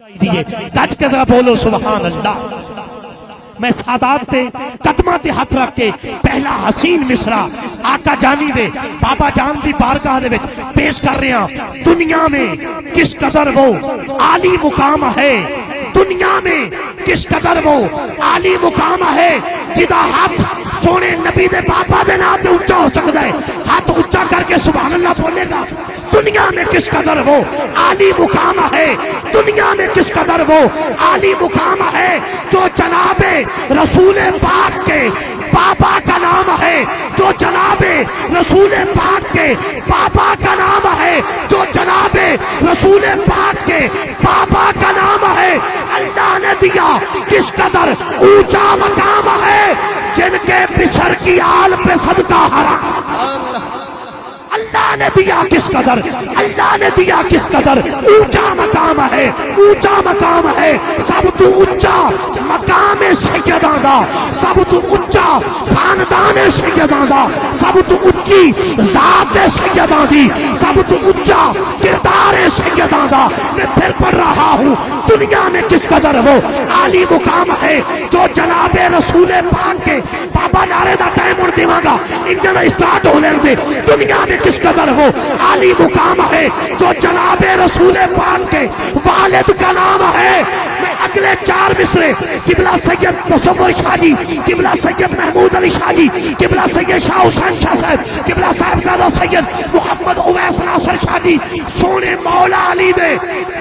گج کے ذرا بولو سبحان اللہ۔ میں سادات سے قدمات ہاتھ رکھ کے پہلا حسین مصرع آقا جانی دے بابا جان دی بارگاہ دے وچ پیش کر رہے ہیں۔ دنیا میں کس قدر وہ عالی مقام ہے، دنیا میں کس قدر وہ عالی مقام ہے، جدا ہاتھ سونے نبی دے بابا دے نام تے اونچا ہو سکتا ہے، ہاتھ اونچا کر کے سبحان اللہ بولے گا۔ دنیا میں کس قدر وہ عالی مقام ہے، دنیا میں کس قدر وہ عالی مقام ہے، جو جناب رسول پاک کے بابا کا نام ہے، جو جناب رسول پاک کے بابا کا نام ہے، جو جناب رسول پاک کے بابا کا نام ہے۔ اللہ نے دیا کس قدر اونچا مقام ہے، جن کے بسر کی آل پہ صدقہ حرام۔ اللہ نے دیا کس قدر، اللہ نے دیا کس قدر اونچا مقام ہے، اونچا مقام ہے۔ سب تو اونچا مقام سیداں دا، سب تو اونچا خاندان سیداں دا، سب تو اونچی ذات سیداں دی، سب تو اونچا کردار سیداں دا۔ میں پھر پڑھ رہا ہوں، دنیا میں کس قدر وہ عالی مقام ہے، جو جناب رسول پاک کے بابا نعرے دا ٹائم اور دیواں انجن اسٹارٹ ہو لیں دے۔ دنیا میں کس قدر وہ عالی مقام ہے، جو جناب رسول پاک کے والد کا نام ہے۔ میں اگلے چار مصرے قبلہ سید تصور شاہ جی، قبلہ سید محمود علی شاہ جی، قبلہ سید شاہ حسین شاہ صاحب، قبلہ صاحبزادہ سید محمد اویس ناصر شاہ جی، سونے مولا علی دے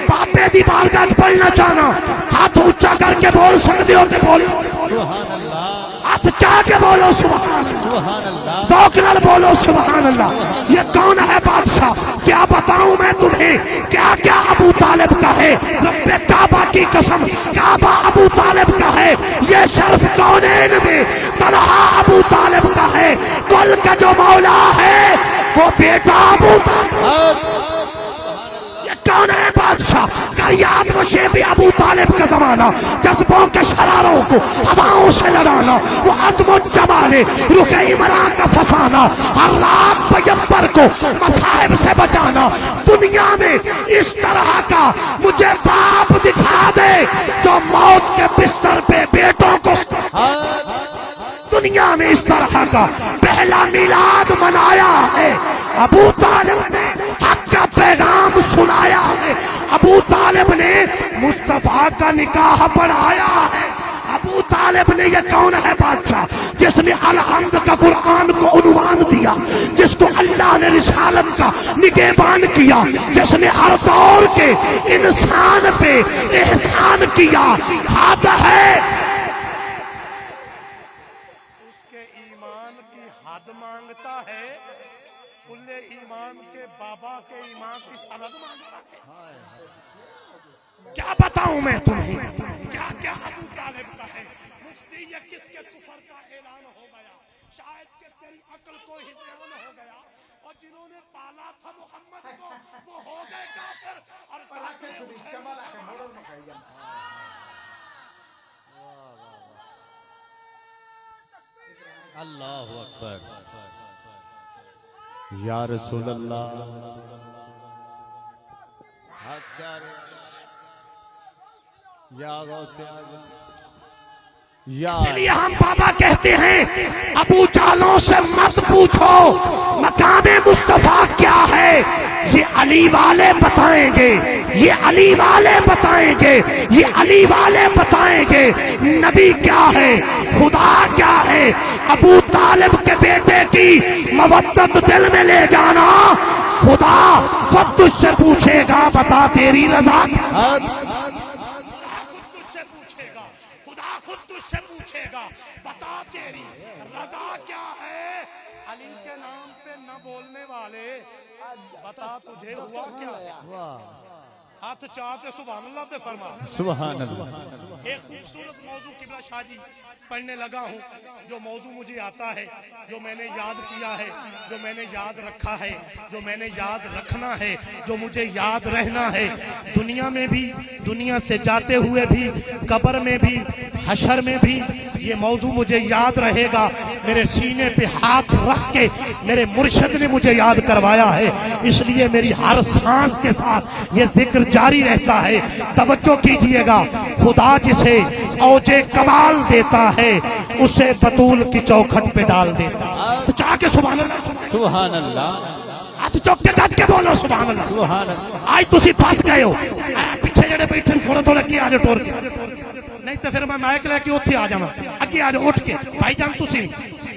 باپے دی بارگاہ پڑھنا چاہنا۔ ہاتھ اونچا کر کے بول سکتے ہو تے بولو سبحان اللہ، ہاتھ چاہ کے بولو سبحان اللہ، ذوق نال بولو سبحان اللہ۔ یہ کون ہے بادشاہ، کیا بتاؤں میں تمہیں، کیا کیا ابو طالب کا ہے، رب کعبہ کی قسم کعبہ ابو طالب کا ہے۔ یہ شرف کونین میں طلحہ ابو طالب کا ہے، کل کا جو مولا ہے وہ بیٹا ابو طالب۔ کون ہے بادشاہ، کر یاد وہ شیب ابو طالب کا زمانہ، جذبوں کے شراروں کو ہواؤں سے لڑانا، وہ عزم و جمال رخ عمران کا فسانہ، ہر رات پیمبر کو مصائب سے بچانا۔ دنیا میں اس طرح کا مجھے باپ دکھا دے جو موت کے بستر پہ بیٹوں کو، دنیا میں اس طرح کا پہلا میلاد منایا ہے، ابو طالب نے حق کا پیغام سنایا ہے، ابو طالب نے مصطفیٰ کا نکاح پڑھایا ہے۔ ابو طالب نے، یہ کون ہے بادشاہ جس نے الحمد کا قرآن کو عنوان دیا، جس کو اللہ نے رسالت کا نگہبان کیا، جس نے ہر دور کے انسان پہ احسان کیا۔ ہاتھ ہے اس کے ایمان کی حد مانگتا ہے، کل ایمان کے بابا کے ایمان کی سند مانگتا ہے۔ کیا بتاؤں میں تمہیں، کیا کیا ابو طالب کا ہے۔ مفتی یہ کس کے کفر کا اعلان ہو گیا، شاید کہ تیری عقل کو ہذیان ہو گیا، اور جنہوں نے پالا تھا محمد کو وہ ہو گئے کافر، اور اللہ اکبر یا رسول اللہ۔ اس لیے ہم بابا کہتے ہیں ابو جالوں سے مت پوچھو مقام مصطفیٰ کیا ہے، یہ علی والے بتائیں گے، یہ علی والے بتائیں گے، یہ علی والے بتائیں گے۔ نبی کیا ہے، خدا کیا ہے، ابو طالب کے بیٹے کی مودت دل میں لے جانا، خدا خود تجھ سے پوچھے گا، بتا تیری رضا کیا ہے۔ بتا تیری رضا کیا ہے۔ علی کے نام پہ نہ بولنے والے، بتا تجھے ہوا کیا۔ ہاتھ چاہتے سبحان اللہ پہ فرما سبحان اللہ۔ ایک خوبصورت موضوع قبلہ شاہ جی پڑھنے لگا ہوں، جو موضوع مجھے آتا ہے، جو میں نے یاد کیا ہے، جو میں نے یاد رکھا ہے، جو میں نے یاد رکھنا ہے، جو مجھے یاد رہنا ہے، دنیا میں بھی، دنیا سے جاتے ہوئے بھی، قبر میں بھی، حشر میں بھی یہ موضوع مجھے یاد رہے گا۔ میرے سینے پہ ہاتھ رکھ کے میرے مرشد نے مجھے یاد کروایا ہے، اس لیے میری ہر سانس کے ساتھ یہ ذکر جاری رہتا ہے. توجہ کیجئے گا, خدا جسے اوجے کمال دیتا ہے اسے بطول کی چوکھٹ پہ ڈال دیتا ہے. تو چاہ کے سبحان اللہ, سبحان اللہ, ہاتھ چوک کے گج کے بولو سبحان اللہ. سبحان اللہ. آج تسی پاس گئے ہو, پیچھے جڑے بیٹھے تھوڑا تھوڑا کی آ جاؤ ٹور کے, نہیں تو پھر میں مائک لے کے اتھے آ جاؤں, اگے آ جاؤ اٹھ کے. بھائی جان تسی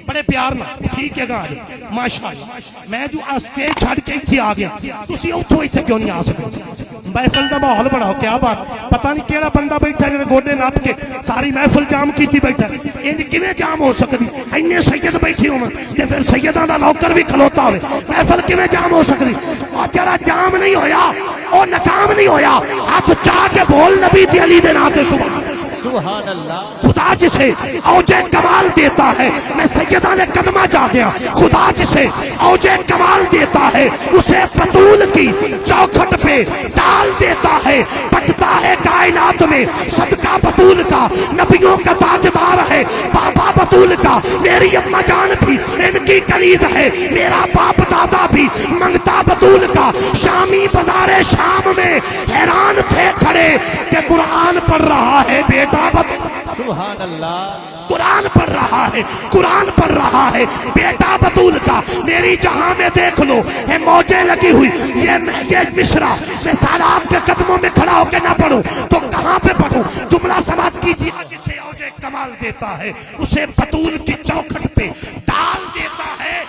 بڑے پیار نہ ٹھیک ہے گا, ماشاءاللہ. میں جو اسٹیج چھڑ کے اتھے آ گیا, تسی اتھوں اتھے کیوں نہیں آ سکتے؟ محفل دا ماحول بڑا ہو, کیا بات, پتہ نہیں کیڑا بندہ بیٹھا جڑے گوڈے نپ کے ساری محفل جام کیتی بیٹھا. ان کیویں جام ہو سکدی؟ اینے سید بیٹھے ہون تے پھر سیداں دا نوکر بھی کھلوتا ہوے, محفل کیویں جام ہو سکدی؟ اور جڑا جام نہیں ہویا او ناکام نہیں ہویا. ہاتھ چاہ کے بول نبی تے علی دے نام تے سبحان سبحان اللہ. خدا جسے اوجے کمال دیتا ہے, میں سیدہ نے قدمہ جا گیا, خدا جسے اوجے کمال دیتا ہے اسے بطول کی چوکھٹ پہ ڈال دیتا ہے. بٹتا ہے کائنات میں صدقہ بطول کا, نبیوں کا تاجدار ہے بابا بطول کا. میری اماں جان بھی ان کی کنیز ہے, میرا باپ دادا بھی منگتا بطول کا. شامی بازار شام میں حیران تھے کھڑے کہ قرآن پڑھ رہا ہے بیٹا بطول. سبحان اللہ. قرآن پڑھ رہا ہے, قرآن پڑھ رہا ہے بیٹا بطول کا. میری جہاں میں دیکھ لو یہ موجیں لگی ہوئی, یہ مصرع میں سادات کے قدموں میں کھڑا ہو کے نہ پڑھوں تو کہاں پہ پڑھوں؟ جملہ سماعت کیجیے. جسے اوجے کمال دیتا ہے اسے بطول کی چوکھٹ پہ ڈال دیتا ہے.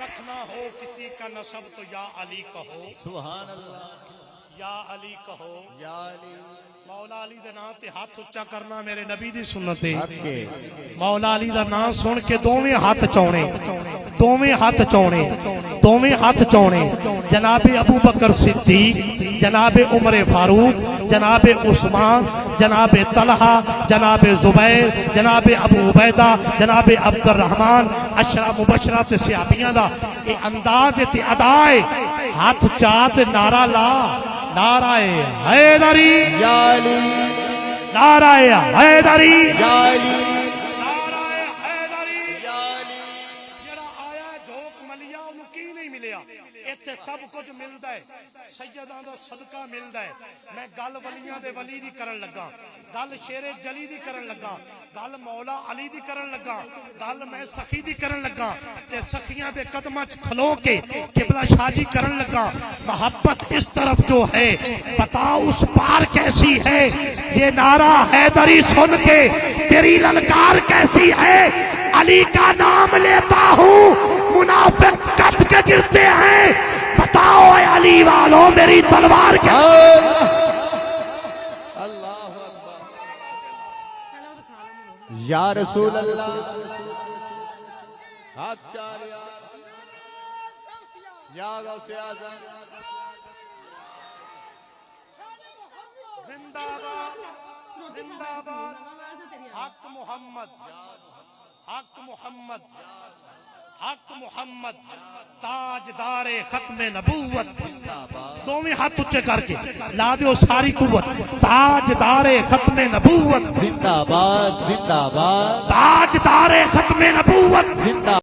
رکھنا ہو کسی کا نسب تو یا علی کہو, سبحان اللہ. یا علی کہو, یا علی. مولا علی دے نام تے ہاتھ اچا کرنا میرے نبی دی سنت ہے. حق کے. مولا علی دا نام سن کے دوویں ہاتھ چونے, دوویں ہاتھ چونے, دوویں ہاتھ چونے. جناب ابو بکر صدیق, جناب عمر فاروق, جناب عثمان, جناب طلحہ, جناب زبیر, جناب ابو عبیدہ, جناب عبد الرحمن, عشرہ مبشرہ تے صحابیاں دا اے انداز تے ادائے. ہاتھ چاہت نعرہ لا, نعرہ حیدری, یا علی, نعرہ حیدری, یا علی, نعرہ حیدری. یا علی. جڑا آیا جھوک ملیا انہوں کی نہیں ملیا, ایتھے سب کچھ ملدا ہے, سیداں دا صدقہ ملدا ہے. میں گل ولیاں دے ولی دی کرن لگا, گل شیر جلی دی کرن لگا, گل مولا علی دی کرن لگا, گل میں سخی دی کرن لگا تے سخیاں دے قدماں چ کھلو کے قبلہ شاجی کرن لگا. محبت اس طرف جو ہے بتاؤ اس پار کیسی ہے, یہ نعرہ حیدری سن کے تیری للکار کیسی ہے. علی کا نام لیتا ہوں منافق کٹ کے گرتے ہیں, بتاؤ اے علی والوں میری تلوار کیا. اللہ اکبر. یا رسول اللہ. ہاتھ چالیا. یا غوث اعظم. زندہ باد, زندہ باد. حق محمد, حق محمد, حق محمد, تاجدار ختم نبوت. دوویں ہاتھ اچھے کر کے لا دیو ساری قوت. تاجدار ختم نبوت, زندہ باد, زندہ باد, تاجدار ختم نبوت. زندہ